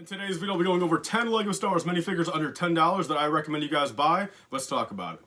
In today's video, I'll be going over 10 LEGO Star Wars minifigures under $10 that I recommend you guys buy. Let's talk about it.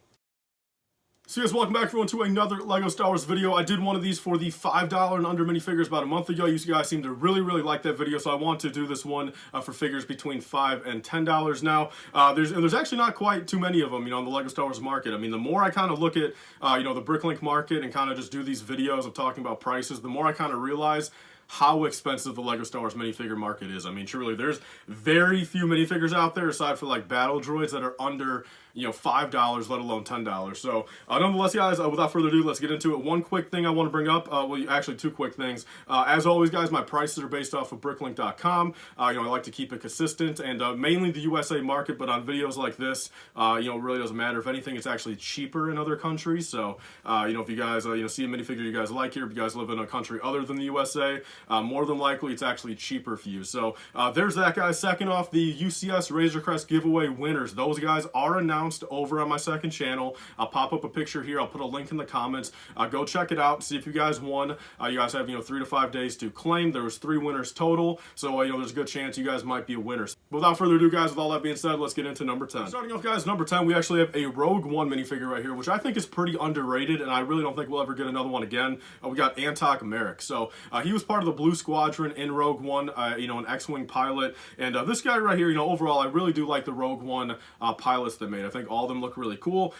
So yes, welcome back everyone to another LEGO Star Wars video. I did one of these for the $5 and under minifigures about a month ago. You guys seem to really like that video, so I want to do this one for figures between $5 and $10 now. There's actually not quite too many of them, on the LEGO Star Wars market. I mean, the more I kind of look at, the Bricklink market and kind of just do these videos of talking about prices, the more I kind of realize how expensive the LEGO Star Wars minifigure market is. I mean, truly, there's very few minifigures out there aside for like battle droids that are under, $5, let alone $10. So, nonetheless, guys, without further ado, let's get into it. One quick thing I want to bring up, actually two quick things. As always, guys, my prices are based off of Bricklink.com. I like to keep it consistent and mainly the USA market, but on videos like this, it really doesn't matter. If anything, it's actually cheaper in other countries. So, if you guys, see a minifigure you guys like here, if you guys live in a country other than the USA, more than likely it's actually cheaper for you. So there's that, guys. Second off, the UCS Razor Crest giveaway winners. Those guys are announced over on my second channel. I'll pop up a picture here. I'll put a link in the comments. Go check it out. See if you guys won. You guys have 3 to 5 days to claim. There was 3 winners total. So there's a good chance you guys might be a winner. Without further ado, guys, with all that being said, let's get into number 10. Starting off, guys, number 10, we actually have a Rogue One minifigure right here, which I think is pretty underrated, and I really don't think we'll ever get another one again. We got Antoc Merrick. So he was part of the Blue Squadron in Rogue One, an X-Wing pilot. And this guy right here, overall, I really do like the Rogue One pilots they made. I think all of them look really cool.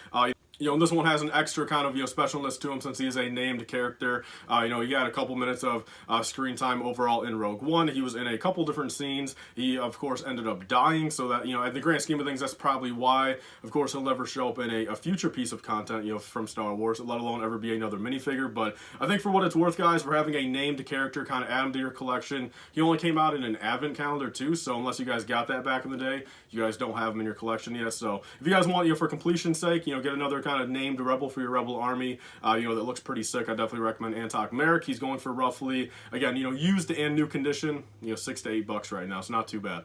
This one has an extra kind of, specialness to him since he is a named character. He had a couple minutes of screen time overall in Rogue One. He was in a couple different scenes. He, of course, ended up dying, so that, at the grand scheme of things, that's probably why, of course, he'll never show up in a future piece of content, from Star Wars, let alone ever be another minifigure. But I think for what it's worth, guys, for having a named character kind of add him to your collection, he only came out in an advent calendar, too, so unless you guys got that back in the day, you guys don't have him in your collection yet. So if you guys want, for completion's sake, get another kind of named rebel for your rebel army, that looks pretty sick. I definitely recommend Antoc Merrick. He's going for roughly, again, used and new condition, $6 to $8 right now, so not too bad.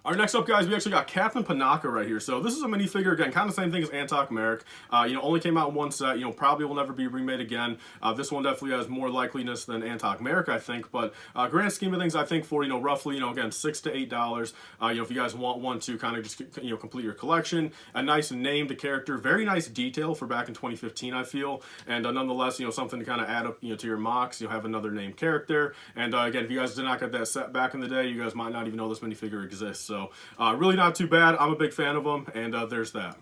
All right, next up, guys, we actually got Captain Panaka right here. So this is a minifigure, again, kind of the same thing as Antoc Merrick. Only came out in one set. Probably will never be remade again. This one definitely has more likeliness than Antoc Merrick, I think. But grand scheme of things, I think for, roughly, again, $6 to $8. If you guys want one to kind of just, complete your collection. A nice named character. Very nice detail for back in 2015, I feel. And nonetheless, something to kind of add up, to your mocks. You'll have another named character. And again, if you guys did not get that set back in the day, you guys might not even know this minifigure exists. So really not too bad. I'm a big fan of them, and there's that.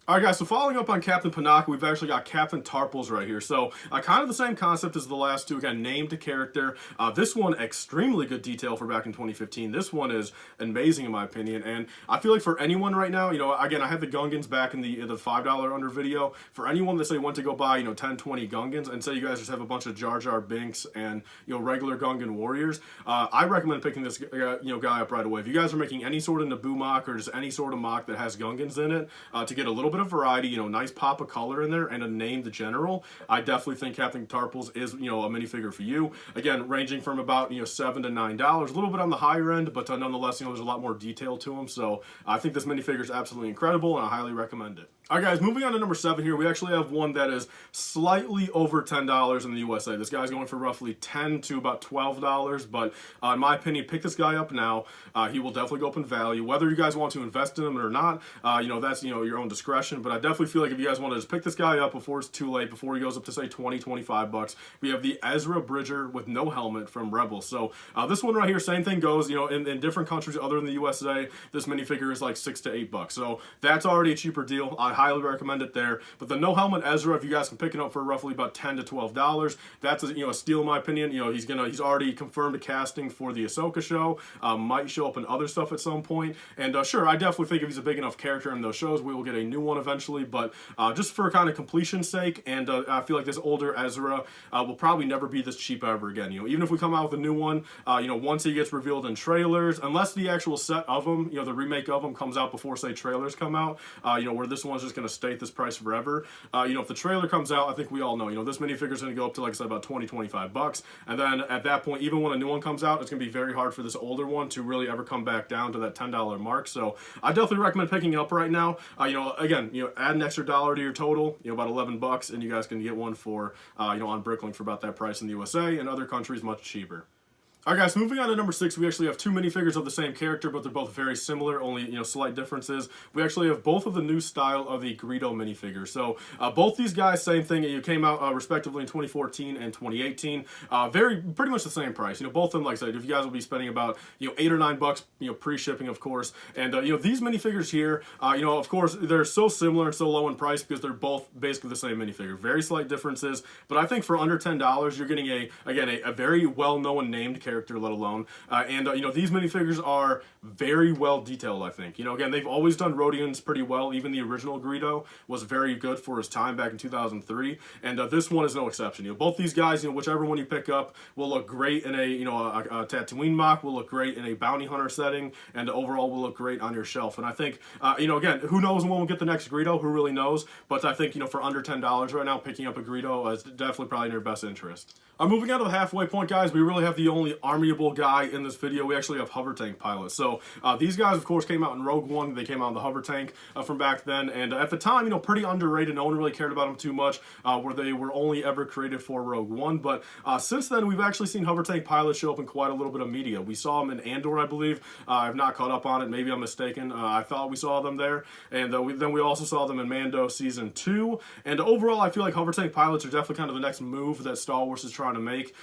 Alright, guys, so following up on Captain Panaka, we've actually got Captain Tarpals right here. So, kind of the same concept as the last two. Again, named character. This one, extremely good detail for back in 2015. This one is amazing in my opinion, and I feel like for anyone right now, again, I had the Gungans back in the $5 under video. For anyone that say went to go buy, 10, 20 Gungans, and say you guys just have a bunch of Jar Jar Binks and, regular Gungan warriors, I recommend picking this, guy up right away. If you guys are making any sort of Naboo mock or just any sort of mock that has Gungans in it, to get a little bit of variety, nice pop of color in there, and a name the general, I definitely think Captain Tarpals is, a minifigure for you. Again, ranging from about, $7 to $9, a little bit on the higher end, but nonetheless, there's a lot more detail to him. So I think this minifigure is absolutely incredible, and I highly recommend it. All right, guys, moving on to number 7 here, we actually have one that is slightly over $10 in the USA. This guy's going for roughly $10 to about $12, but in my opinion, pick this guy up now. He will definitely go up in value. Whether you guys want to invest in him or not, that's, your own discretion, but I definitely feel like if you guys want to just pick this guy up before it's too late, before he goes up to, say, $20, $25, we have the Ezra Bridger with no helmet from Rebels. So this one right here, same thing goes, in different countries other than the USA, this minifigure is like $6 to $8. So that's already a cheaper deal. I highly recommend it there. But the no helmet Ezra, if you guys can pick it up for roughly about $10 to $12, that's a steal in my opinion. He's already confirmed a casting for the Ahsoka show. Might show up in other stuff at some point. And sure, I definitely think if he's a big enough character in those shows, we will get a new one eventually. But just for kind of completion's sake, and I feel like this older Ezra will probably never be this cheap ever again. Even if we come out with a new one, once he gets revealed in trailers, unless the actual set of him, the remake of him comes out before, say, trailers come out, where this one's just going to stay at this price forever. If the trailer comes out, I think we all know, this minifigure is going to go up to, like I said, about $20, $25. And then at that point, even when a new one comes out, it's going to be very hard for this older one to really ever come back down to that $10 mark. So I definitely recommend picking it up right now. Again, add an extra $1 to your total, about $11, and you guys can get one for, on Bricklink for about that price in the USA, and other countries much cheaper. Alright guys, moving on to number 6, we actually have two minifigures of the same character, but they're both very similar, only, slight differences. We actually have both of the new style of the Greedo minifigure. So, both these guys, same thing, came out respectively in 2014 and 2018. Pretty much the same price. Both of them, like I said, if you guys will be spending about, $8 or $9, pre-shipping, of course. And, these minifigures here, of course, they're so similar and so low in price because they're both basically the same minifigure. Very slight differences, but I think for under $10, you're getting a very well-known named character, let alone. These minifigures are very well detailed, I think. Again, they've always done Rodians pretty well. Even the original Greedo was very good for his time back in 2003, and this one is no exception. Both these guys, whichever one you pick up, will look great in a Tatooine mock, will look great in a bounty hunter setting, and overall will look great on your shelf. And I think, again, who knows when we'll get the next Greedo? Who really knows? But I think, for under $10 right now, picking up a Greedo is definitely probably in your best interest. Moving on to the halfway point, guys, we really have the only armyable guy in this video. We actually have hover tank pilots. So these guys, of course, came out in Rogue One. They came out in the hover tank from back then, and at the time, pretty underrated. No one really cared about them too much, where they were only ever created for Rogue One. But since then, we've actually seen hover tank pilots show up in quite a little bit of media. We saw them in Andor, I believe. I've not caught up on it. Maybe I'm mistaken. I thought we saw them there, and then we also saw them in Mando Season 2. And overall, I feel like hover tank pilots are definitely kind of the next move that Star Wars is trying to make.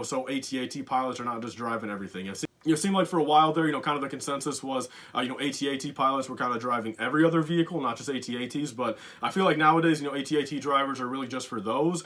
So AT-AT pilots are not just driving everything. It seemed like for a while there, kind of the consensus was, AT-AT pilots were kind of driving every other vehicle, not just AT-ATs. But I feel like nowadays, AT-AT drivers are really just for those.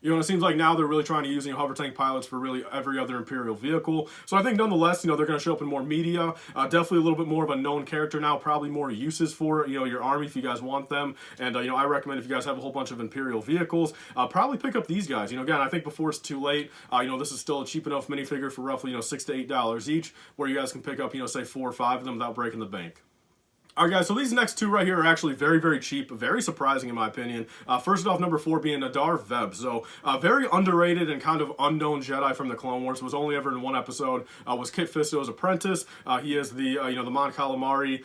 It seems like now they're really trying to use hover tank pilots for really every other Imperial vehicle. So I think nonetheless, they're going to show up in more media. Definitely a little bit more of a known character now. Probably more uses for your army if you guys want them. And I recommend if you guys have a whole bunch of Imperial vehicles, probably pick up these guys. Again, I think before it's too late. This is still a cheap enough minifigure for roughly $6 to $8 each, where you guys can pick up say 4 or 5 of them without breaking the bank. Alright guys, so these next two right here are actually very, very cheap, very surprising in my opinion. First off, number 4 being Nahdar Vebb. So, very underrated and kind of unknown Jedi from the Clone Wars. Was only ever in one episode. Was Kit Fisto's apprentice. He is the, the Mon Calamari,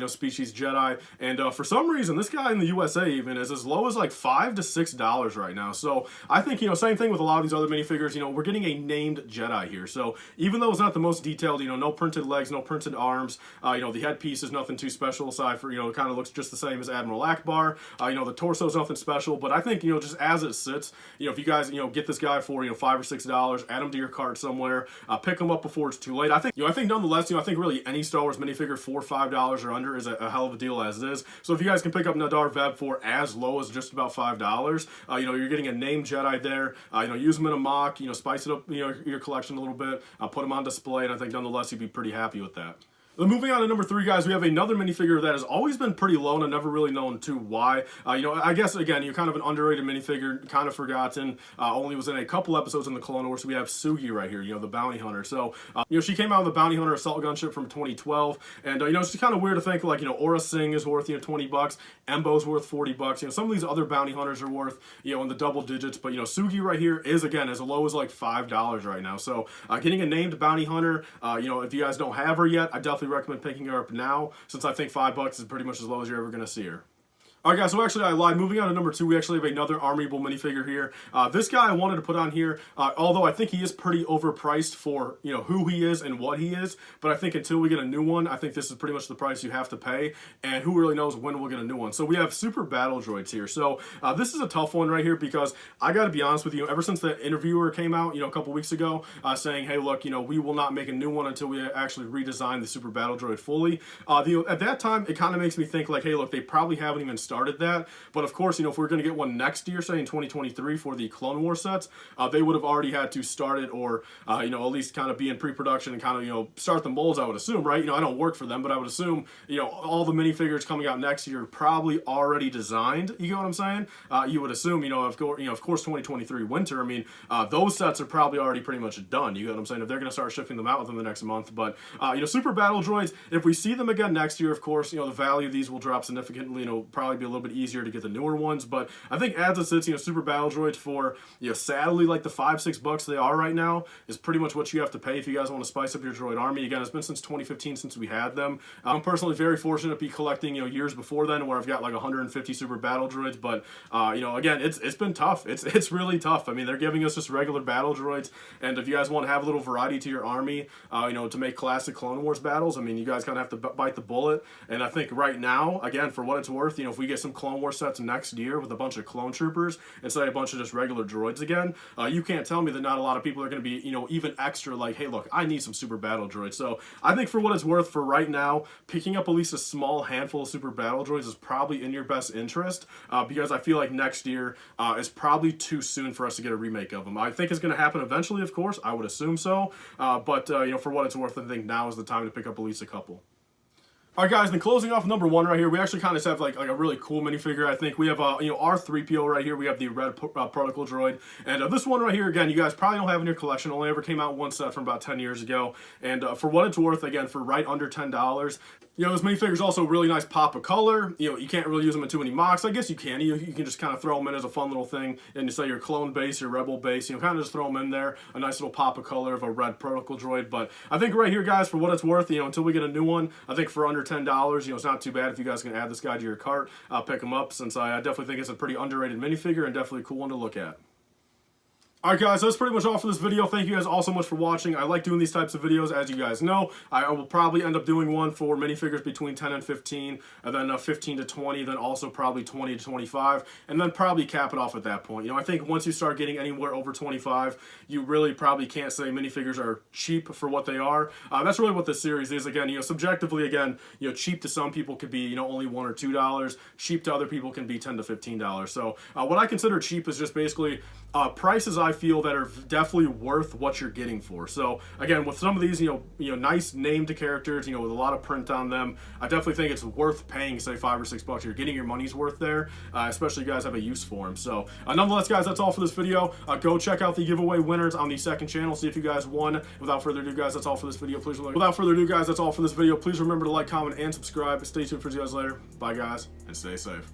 species Jedi. And for some reason, this guy in the USA even is as low as like $5 to $6 right now. So, I think, same thing with a lot of these other minifigures. We're getting a named Jedi here. So, even though it's not the most detailed, no printed legs, no printed arms, the headpiece is nothing too special. Aside for, it kind of looks just the same as Admiral Ackbar. The torso is nothing special, but I think, just as it sits, if you guys, get this guy for, $5 or $6, add him to your cart somewhere, pick him up before it's too late. I think nonetheless, I think really any Star Wars minifigure for $5 or under is a hell of a deal as it is. So if you guys can pick up Nahdar Vebb for as low as just about $5, you're getting a named Jedi there. Use them in a mock, spice it up, your collection a little bit, put them on display, and I think nonetheless you'd be pretty happy with that. Then moving on to number 3, guys, we have another minifigure that has always been pretty low, and I've never really known to why. I guess, again, you're kind of an underrated minifigure, kind of forgotten, only was in a couple episodes in the Clone Wars. So we have Sugi right here, the bounty hunter. So, she came out in the Bounty Hunter Assault Gunship from 2012, and, it's kind of weird to think, like, Aura Singh is worth, $20, Embo's worth $40, some of these other bounty hunters are worth, in the double digits, but, Sugi right here is, again, as low as, like, $5 right now. So, getting a named bounty hunter, if you guys don't have her yet, I definitely recommend picking her up now, since I think $5 is pretty much as low as you're ever going to see her. Alright guys, so actually I lied. Moving on to number 2, we actually have another armyable minifigure here. This guy I wanted to put on here, although I think he is pretty overpriced for, who he is and what he is. But I think until we get a new one, I think this is pretty much the price you have to pay. And who really knows when we'll get a new one. So we have Super Battle Droids here. So this is a tough one right here because I gotta be honest with you, ever since the interviewer came out, a couple weeks ago, saying, hey look, we will not make a new one until we actually redesign the Super Battle Droid fully. At that time, it kind of makes me think like, hey look, they probably haven't even started that, but of course, if we're going to get one next year, say in 2023 for the Clone Wars sets, they would have already had to start it, or at least kind of be in pre-production and kind of start the molds, I would assume, right? I don't work for them, but I would assume all the minifigures coming out next year are probably already designed. You get what I'm saying? You would assume of course 2023 winter. I mean, those sets are probably already pretty much done. You get what I'm saying? If they're going to start shipping them out within the next month, but Super Battle Droids, if we see them again next year, of course, the value of these will drop significantly. Probably be be a little bit easier to get the newer ones. But I think as it sits, Super Battle Droids for, sadly, like the $5-6 they are right now is pretty much what you have to pay if you guys want to spice up your droid army. Again, it's been since 2015 since we had them. I'm personally very fortunate to be collecting, years before then, where I've got like 150 Super Battle Droids. But again, it's been tough. It's really tough. I mean, they're giving us just regular battle droids, and if you guys want to have a little variety to your army, to make classic Clone Wars battles, I mean, you guys kind of have to bite the bullet. And I think right now, again, for what it's worth, if we get some Clone Wars sets next year with a bunch of clone troopers instead of a bunch of just regular droids again, you can't tell me that not a lot of people are going to be, even extra like, hey, look, I need some Super Battle Droids. So I think for what it's worth, for right now, picking up at least a small handful of Super Battle Droids is probably in your best interest, because I feel like next year is probably too soon for us to get a remake of them. I think it's going to happen eventually, of course. I would assume so. But for what it's worth, I think now is the time to pick up at least a couple. Alright guys, then closing off number 1 right here, we actually kind of have like a really cool minifigure. I think we have our 3PO right here. We have the red protocol droid, and this one right here, again, you guys probably don't have in your collection. Only ever came out one set from about 10 years ago, and for what it's worth, again, for right under $10. This minifigure's also a really nice pop of color. You can't really use them in too many mocks. I guess you can. You can just kind of throw them in as a fun little thing, and you say your clone base, your rebel base, kind of just throw them in there. A nice little pop of color of a red protocol droid. But I think right here, guys, for what it's worth, until we get a new one, I think for under $10, it's not too bad if you guys can add this guy to your cart. Pick him up, since I definitely think it's a pretty underrated minifigure and definitely a cool one to look at. Alright guys, that's pretty much all for this video. Thank you guys all so much for watching. I like doing these types of videos, as you guys know. I will probably end up doing one for minifigures between 10 and 15, and then 15 to 20, then also probably 20 to 25, and then probably cap it off at that point. I think once you start getting anywhere over 25, you really probably can't say minifigures are cheap for what they are. That's really what this series is. Again, subjectively, again, cheap to some people could be, only $1 or $2. Cheap to other people can be $10 to $15. So what I consider cheap is just basically prices I feel that are definitely worth what you're getting for. So again, with some of these, nice named characters, with a lot of print on them, I definitely think it's worth paying, say, $5 or $6. You're getting your money's worth there, especially if you guys have a use for them. So nonetheless, guys, that's all for this video. Go check out the giveaway winners on the second channel. See if you guys won. Without further ado, guys, that's all for this video. Please remember to like, comment, and subscribe. Stay tuned for you guys later. Bye, guys, and stay safe.